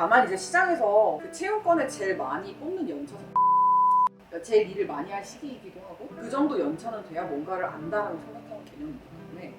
다만 이제 시장에서 그 채용권을 제일 많이 뽑는 연차가 그러니까 제일 일을 많이 할 시기이기도 하고 그 정도 연차는 돼야 뭔가를 안다라고 생각하는 개념이기 때문에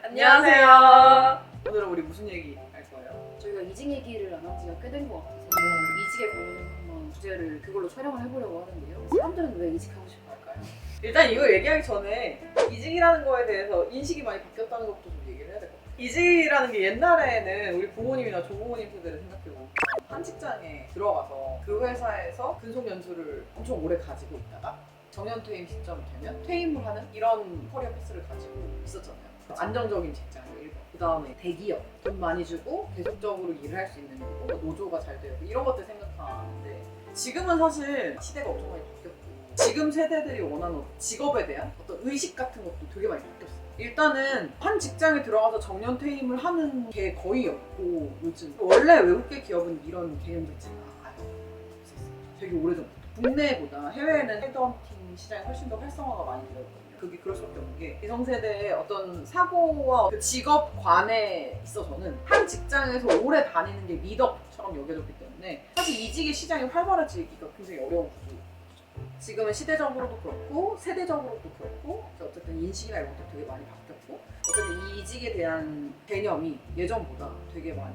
안녕하세요. 오늘은 우리 무슨 얘기 할 거예요? 저희가 이직 얘기를 안 한 지가 꽤 된 것 같아서 이직에 관련해서 한번 주제를 그걸로 촬영을 해보려고 하는데요. 사람들은 왜 이직하고 싶어 할까요? 일단 이거 얘기하기 전에 이직이라는 거에 대해서 인식이 많이 바뀌었다는 것부터 좀 얘기를 해야 될 것 같아요. 이직이라는 게 옛날에는 우리 부모님이나 조부모님 세대를 생각해보면 한 직장에 들어가서 그 회사에서 근속 연수를 엄청 오래 가지고 있다가 정년 퇴임 시점이 되면 퇴임을 하는 이런 커리어 패스를 가지고 있었잖아요. 안정적인 직장을 1번, 그 다음에 대기업, 돈 많이 주고 계속적으로 일을 할 수 있는 거고 노조가 잘 되고 이런 것들 생각하는데 지금은 사실 시대가 엄청 많이 바뀌었고 지금 세대들이 원하는 직업에 대한 어떤 의식 같은 것도 되게 많이 바뀌었어요. 일단은 한 직장에 들어가서 정년 퇴임을 하는 게 거의 없고 요즘 원래 외국계 기업은 이런 개념 자체가 아예 없었어요. 되게 오래전부터. 국내보다 해외에는 헤드헌팅 시장이 훨씬 더 활성화가 많이 되어 있거든요. 그게 그럴 수밖에 없는 게 기성세대의 어떤 사고와 그 직업관에 있어서는 한 직장에서 오래 다니는 게 미덕처럼 여겨졌기 때문에 사실 이직의 시장이 활발해지기가 굉장히 어려운 구조죠. 지금은 시대적으로도 그렇고 세대적으로도 그렇고 어쨌든 인식이나 이런 것도 되게 많이 바뀌었고 어쨌든 이 이직에 대한 개념이 예전보다 되게 많이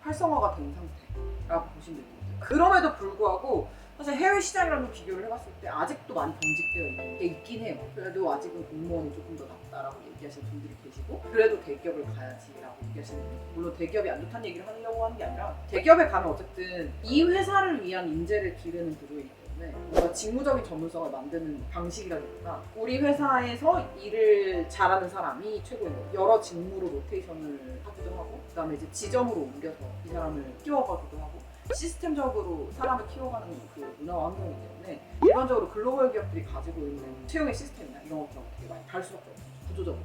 활성화가 된 상태라고 보시면 됩니다. 그럼에도 불구하고 사실 해외 시장이랑 비교를 해봤을 때 아직도 많이 경직되어 있는 게 있긴 해요. 그래도 아직은 공무원이 조금 더 낫다라고 얘기하시는 분들이 계시고 그래도 대기업을 가야지라고 얘기하시는 분들 물론 대기업이 안 좋다는 얘기를 하려고 하는 게 아니라 대기업에 가면 어쨌든 이 회사를 위한 인재를 기르는 구조이기 때문에 뭔가 직무적인 전문성을 만드는 방식이라기보다 우리 회사에서 일을 잘하는 사람이 최고인 거예요. 여러 직무로 로테이션을 하기도 하고 그 다음에 이제 지점으로 옮겨서 이 사람을 키워가기도 하고 시스템적으로 사람을 키워가는 그 문화와 환경이기 때문에 일반적으로 글로벌 기업들이 가지고 있는 채용의 시스템이나 이런 것들하고 되게 많이 다를 수밖에 없어요. 구조적으로.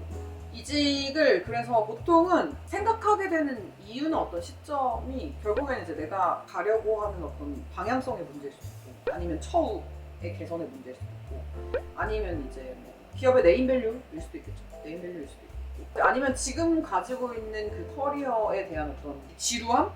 이직을 그래서 보통은 생각하게 되는 이유는 어떤 시점이 결국에는 이제 내가 가려고 하는 어떤 방향성의 문제일 수도 있고 아니면 처우의 개선의 문제일 수도 있고 아니면 이제 뭐 기업의 네임밸류일 수도 있겠죠. 네임밸류일 수도 있고 아니면 지금 가지고 있는 그 커리어에 대한 어떤 지루함?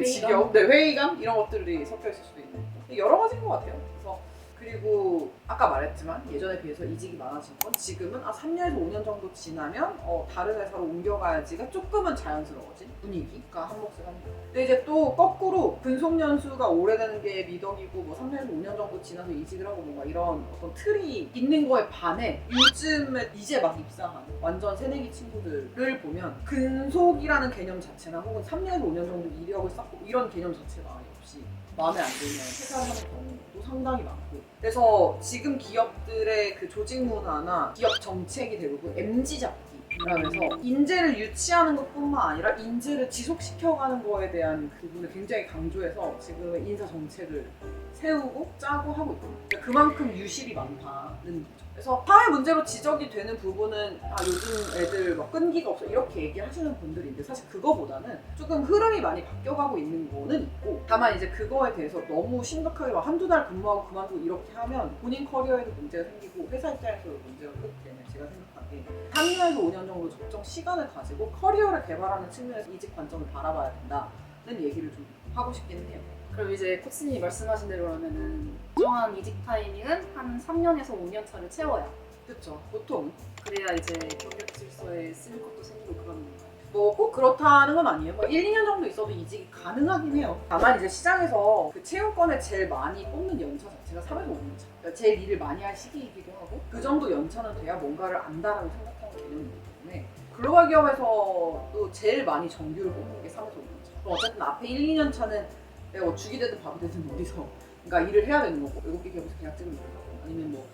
지겨움? 네, 회의감? 이런 것들이 섞여 있을 수도 있는 여러 가지인 것 같아요. 그래서 그리고 아까 말했지만 예전에 비해서 이직이 많아진 건 지금은 3년에서 5년 정도 지나면 다른 회사로 옮겨가야지가 조금은 자연스러워진 분위기가 한몫을 합니다. 근데 이제 또 거꾸로 근속연수가 오래되는 게 미덕이고 뭐 3년에서 5년 정도 지나서 이직을 하고 뭔가 이런 어떤 틀이 있는 거에 반해 요즘에 이제 막 입사한 완전 새내기 친구들을 보면 근속이라는 개념 자체나 혹은 3년에서 5년 정도 이력을 쌓고 이런 개념 자체가 아예 없이 마음에 안 들면 퇴사를 하는 경우도 상당히 많고 그래서 지금 기업들의 그 조직 문화나 기업 정책이 대부분 MG 잡기라면서 인재를 유치하는 것뿐만 아니라 인재를 지속시켜가는 거에 대한 부분을 굉장히 강조해서 지금 인사 정책을 세우고 짜고 하고 있거든요. 그만큼 유실이 많다는 거죠. 그래서 사회 문제로 지적이 되는 부분은 요즘 애들 막 끈기가 없어 이렇게 얘기하시는 분들인데 사실 그거보다는 조금 흐름이 많이 바뀌어가고 있는 거는 있고 다만 이제 그거에 대해서 너무 심각하게 막 한두 달 근무하고 그만두고 이렇게 하면 본인 커리어에도 문제가 생기고 회사 입장에서도 문제가 크기 때문에 제가 생각하기에 3년에서 5년 정도 적정 시간을 가지고 커리어를 개발하는 측면에서 이직 관점을 바라봐야 된다는 얘기를 좀 하고 싶기는 해요. 그럼 이제 코치님이 말씀하신 대로라면은 정한 이직 타이밍은 한 3년에서 5년 차를 채워야 그렇죠. 보통 그래야 이제 경력 질서에 쓸 것도 생기고 그러는 건가요? 뭐 꼭 그렇다는 건 아니에요. 뭐 1, 2년 정도 있어도 이직이 가능하긴 해요. 다만 이제 시장에서 그 채용권을 제일 많이 뽑는 연차 자체가 3에서 5년 차. 그러니까 제일 일을 많이 할 시기이기도 하고 그 정도 연차는 돼야 뭔가를 안다라고 생각하는 개념이기 때문에 글로벌 기업에서도 제일 많이 정규를 뽑는 게 3에서 5년 차. 그럼 어쨌든 앞에 1, 2년 차는 내가 뭐 죽이 되든 밥이 되든 어디서 그러니까 일을 해야 되는 거고 외국계 기업에서 계약직을 하고 아니면 뭐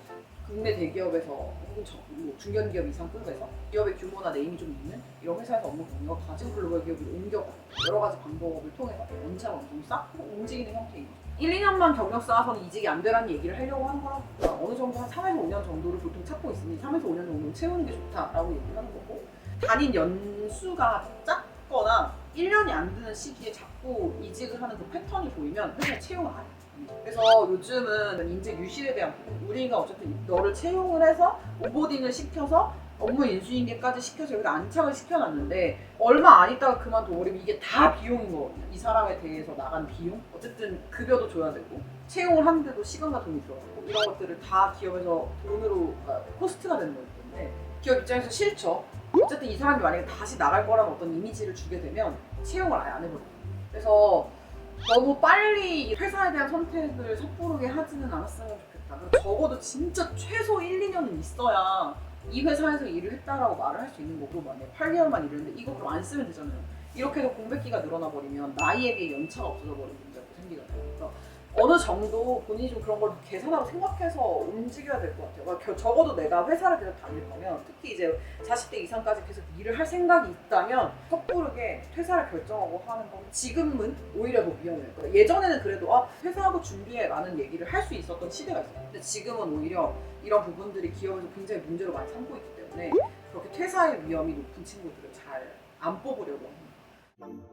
국내 대기업에서 혹은 뭐 중견기업 이상 급에서 기업의 규모나 네임이 좀 있는 이런 회사에서 업무 경력을 가진 글로벌 기업으로 옮겨가는 여러 가지 방법을 통해서 원차 완전 쌓고 움직이는 형태인 거죠. 1, 2년만 경력 쌓아서는 이직이 안 되라는 얘기를 하려고 하는 거라 어느 정도 한 3에서 5년 정도를 보통 찾고 있으니 3에서 5년 정도는 채우는 게 좋다라고 얘기를 하는 거고 단인 연수가 작거나 1년이 안 되는 시기에 자꾸 이직을 하는 그 패턴이 보이면 회사에 채용을 안 해요. 그래서 요즘은 인재 유실에 대한 부분, 우리가 어쨌든 너를 채용을 해서 온보딩을 시켜서 업무 인수인계까지 시켜서 여기다 안착을 시켜놨는데 얼마 안 있다가 그만둬버리면 이게 다 비용인 거거든요. 이 사람에 대해서 나간 비용, 어쨌든 급여도 줘야 되고 채용을 하는데도 시간과 돈이 들어가고 이런 것들을 다 기업에서 돈으로 코스트가 되는 거기 때문에 기업 입장에서 싫죠. 어쨌든 이 사람이 만약에 다시 나갈 거라는 어떤 이미지를 주게 되면 채용을 아예 안 해버려요. 그래서 너무 빨리 회사에 대한 선택을 섣부르게 하지는 않았으면 좋겠다. 그리고 적어도 진짜 최소 1, 2년은 있어야 이 회사에서 일을 했다라고 말을 할 수 있는 거고, 만약에 8개월만 일했는데 이거 그럼 안 쓰면 되잖아요. 이렇게 해서 공백기가 늘어나 버리면 나이에 비해 연차가 없어져 버리는 문제가 생기잖아요. 그러니까 어느 정도 본인이 좀 그런 걸 계산하고 생각해서 움직여야 될 것 같아요. 그러니까 적어도 내가 회사를 계속 다닐 거면, 특히 이제 40대 이상까지 계속 일을 할 생각이 있다면 섣부르게 퇴사를 결정하고 하는 건 지금은 오히려 더 위험해요. 그러니까 예전에는 그래도 퇴사하고 준비해라는 얘기를 할 수 있었던 시대가 있어요. 근데 지금은 오히려 이런 부분들이 기업에서 굉장히 문제로 많이 삼고 있기 때문에 그렇게 퇴사의 위험이 높은 친구들을 잘 안 뽑으려고 합니다.